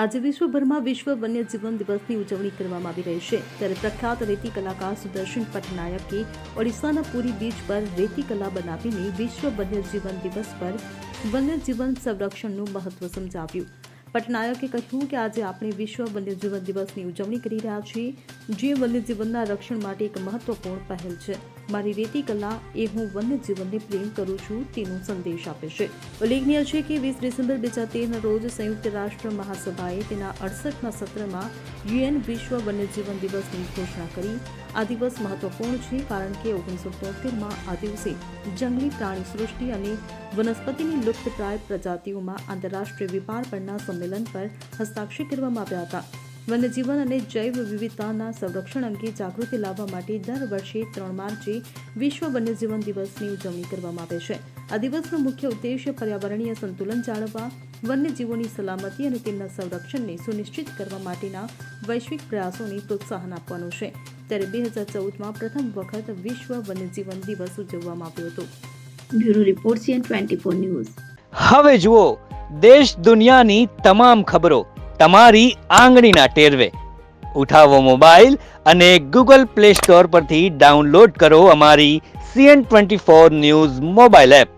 આજે વિશ્વભરમાં વિશ્વ વન્યજીવન દિવસની ઉજવણી કરવામાં આવી રહી છે। ત્યારે પ્રખ્યાત રેતી કલાકાર સુદર્શન પટનાયકે ઓડિશાના પુરી બીચ પર રેતી કલા બનાવીને વિશ્વ વન્યજીવન દિવસ પર વન્યજીવન સંરક્ષણનું મહત્વ સમજાવ્યું। પટનાયકે કહ્યું કે આજે આપણે વિશ્વ વન્યજીવન દિવસની ઉજવણી કરી રહ્યા છીએ, જે વન્યજીવનના રક્ષણ માટે એક મહત્વપૂર્ણ પહેલ છે। મારી રેતી કલા એ હું વન્યજીવનને પ્રેમ કરું છું તેનો સંદેશ આપે છે। ઉલ્લેખનીય છે કે 20 ડિસેમ્બર 2013ના રોજ સંયુક્ત રાષ્ટ્ર મહાસભાએ તેના 68મા સત્રમાં યુએન વિશ્વ વન્યજીવન દિવસની ઘોષણા કરી। આ દિવસ મહત્વપૂર્ણ છે કારણ કે 1973માં આ દિવસે જંગલી પ્રાણી સૃષ્ટિ અને વનસ્પતિની લુપ્તપ્રાય પ્રજાતિઓમાં આંતરરાષ્ટ્રીય વેપાર પરના સંમેલન પર હસ્તાક્ષર કરવામાં આવ્યા હતા। વન્યજીવન અને જૈવ વિવિધતાના સંરક્ષણ અંગે જાગૃતિ લાવવા માટે દર વર્ષે 3 માર્ચે વિશ્વ વન્યજીવન દિવસની ઉજવણી કરવામાં આવે છે। આ દિવસનો મુખ્ય ઉદ્દેશ્ય પર્યાવરણીય સંતુલન જાળવવા, વન્યજીવોની સલામતી અને તેમના સંરક્ષણને સુનિશ્ચિત કરવા માટેના વૈશ્વિક પ્રયાસોને પ્રોત્સાહન આપવાનો છે। ત્યારે 2014માં પ્રથમ વખત વિશ્વ વન્યજીવન દિવસ ઉજવવામાં આવ્યો હતો। Bureau report CN24 news. હવે જુઓ દેશ દુનિયાની તમામ ખબરો તમારી આંગળીના ટેરવે। ઉઠાવો મોબાઈલ અને Google Play Store પરથી ડાઉનલોડ કરો અમારી CN24 ન્યૂઝ મોબાઈલ એપ।